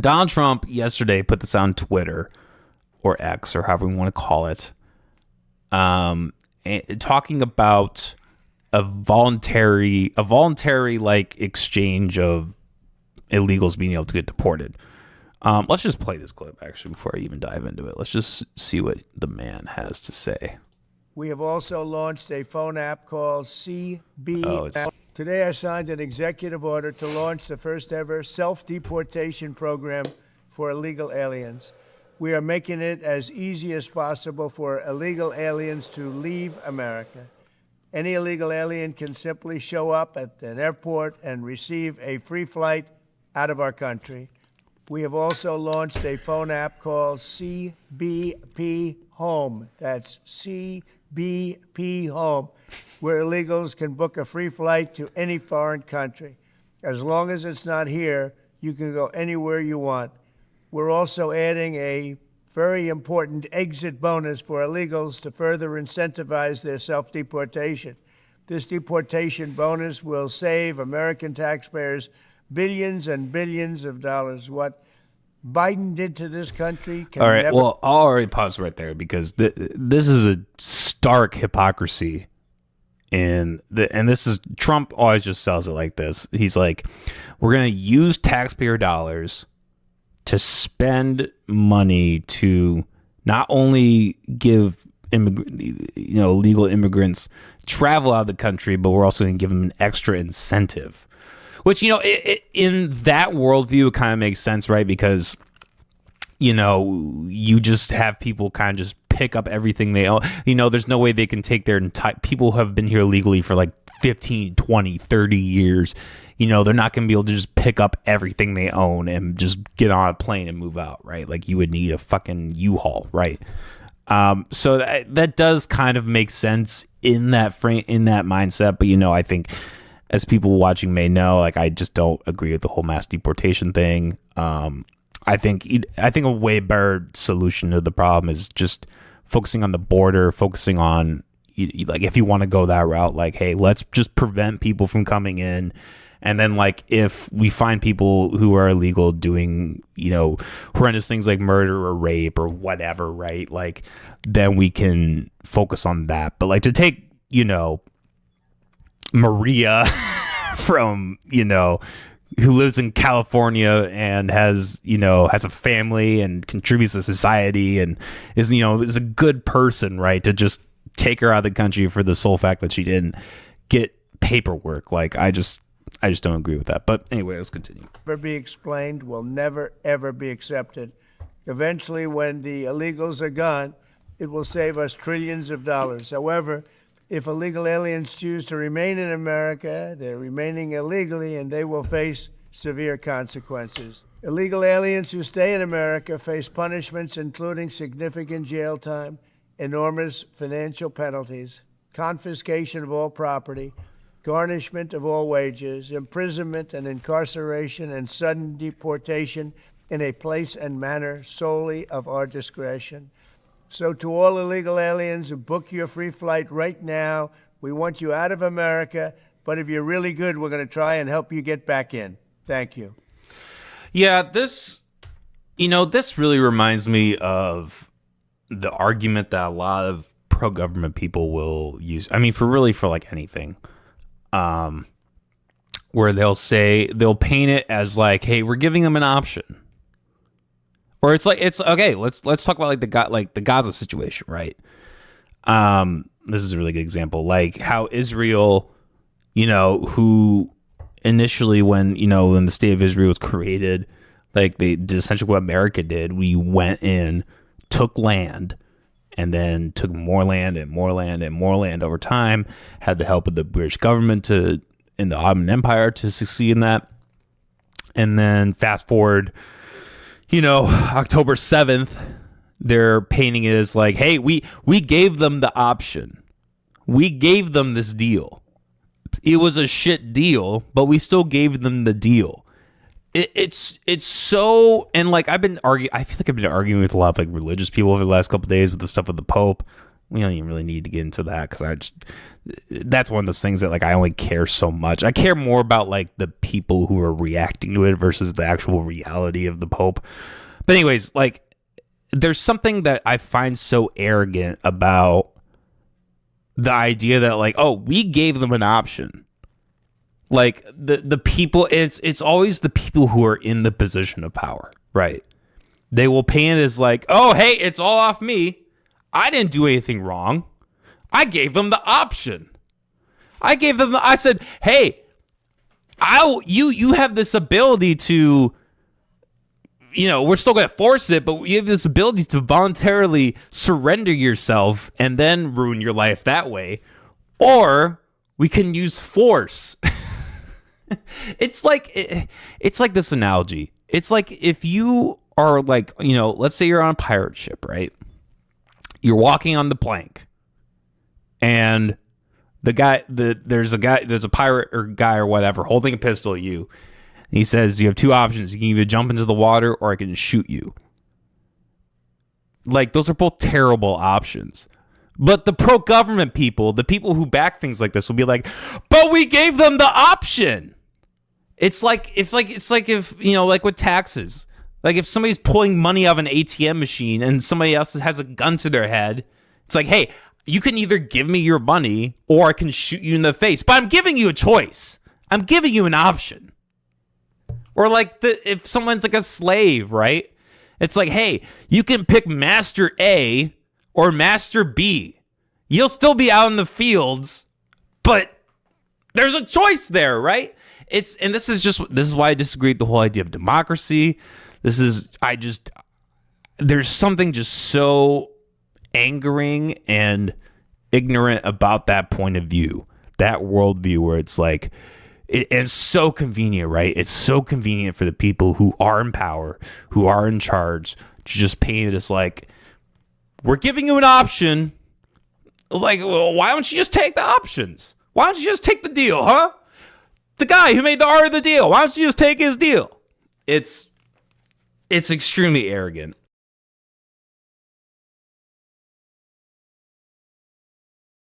Donald Trump yesterday put this on Twitter or X or however we want to call it, talking about a voluntary like exchange of illegals being able to get deported. Let's just play this clip actually before I even dive into it. Let's just see what the man has to say. We have also launched a phone app called CB. Today I signed an executive order to launch the first ever self-deportation program for illegal aliens. We are making it as easy as possible for illegal aliens to leave America. Any illegal alien can simply show up at an airport and receive a free flight out of our country. We have also launched a phone app called CBP Home. That's CBP Home, where illegals can book a free flight to any foreign country. As long as it's not here, you can go anywhere you want. We're also adding a very important exit bonus for illegals to further incentivize their self-deportation. This deportation bonus will save American taxpayers billions and billions of dollars. What Biden did to this country can All right, never... well, I'll already pause right there because this is a stark hypocrisy. And this is, Trump always just sells it like this. He's like, we're going to use taxpayer dollars to spend money to not only give legal immigrants travel out of the country, but we're also going to give them an extra incentive. Which, in that worldview, it kind of makes sense, right? Because, you just have people kind of just pick up everything they own. There's no way they can take their entire... People who have been here legally for like 15, 20, 30 years. They're not going to be able to just pick up everything they own and just get on a plane and move out, right? Like you would need a fucking U-Haul, right? So that does kind of make sense in that frame, in that mindset. But, I think... as people watching may know, like I just don't agree with the whole mass deportation thing. I think a way better solution to the problem is just focusing on the border, focusing on like if you want to go that route, like hey, let's just prevent people from coming in, and then like if we find people who are illegal doing horrendous things like murder or rape or whatever, right? Like then we can focus on that. But like to take Maria from who lives in California and has a family and contributes to society and is a good person, right, to just take her out of the country for the sole fact that she didn't get paperwork. Like I just don't agree with that. But anyway, let's continue. Never be explained, will never ever be accepted. Eventually, when the illegals are gone, it will save us trillions of dollars. However, if illegal aliens choose to remain in America, they're remaining illegally and they will face severe consequences. Illegal aliens who stay in America face punishments including significant jail time, enormous financial penalties, confiscation of all property, garnishment of all wages, imprisonment and incarceration, and sudden deportation in a place and manner solely of our discretion. So to all illegal aliens who book your free flight right now, we want you out of America, but if you're really good, we're going to try and help you get back in. Thank you. Yeah, this really reminds me of the argument that a lot of pro-government people will use. I mean, for like anything, where they'll paint it as like, hey, we're giving them an option. Or it's okay. Let's talk about the Gaza situation, right? This is a really good example, like how Israel, who initially when the state of Israel was created, like they did essentially what America did. We went in, took land, and then took more land and more land and more land over time. Had the help of the British government in the Ottoman Empire to succeed in that, and then fast forward. October 7th, they're painting it as like, hey, we gave them the option. We gave them this deal. It was a shit deal, but we still gave them the deal. It's so, and like I feel like I've been arguing with a lot of like religious people over the last couple of days with the stuff with the Pope. we don't even really need to get into that because that's one of those things that like I only care so much. I care more about like the people who are reacting to it versus the actual reality of the Pope. But anyways, like there's something that I find so arrogant about the idea that like, oh, we gave them an option. Like the people, it's always the people who are in the position of power, right? They will paint it as like, oh, hey, it's all off me. I didn't do anything wrong. I gave them the option. I said, hey, you have this ability to, we're still going to force it, but you have this ability to voluntarily surrender yourself and then ruin your life that way. Or we can use force. It's like this analogy. It's like if you are like, let's say you're on a pirate ship, right? You're walking on the plank, and there's a pirate or guy or whatever holding a pistol at you. And he says you have two options. You can either jump into the water or I can shoot you. Like, those are both terrible options. But the pro-government people, the people who back things like this will be like, but we gave them the option. It's like if like with taxes. Like if somebody's pulling money out of an ATM machine and somebody else has a gun to their head, it's like, hey, you can either give me your money or I can shoot you in the face. But I'm giving you a choice. I'm giving you an option. Or like if someone's like a slave, right? It's like, hey, you can pick Master A or Master B. You'll still be out in the fields, but there's a choice there, right? This is why I disagree with the whole idea of democracy. There's something just so angering and ignorant about that point of view, that worldview where it's like, it's so convenient, right? It's so convenient for the people who are in power, who are in charge, to just paint it as like, we're giving you an option. Like, well, why don't you just take the options? Why don't you just take the deal, huh? The guy who made the art of the deal, why don't you just take his deal? It's extremely arrogant.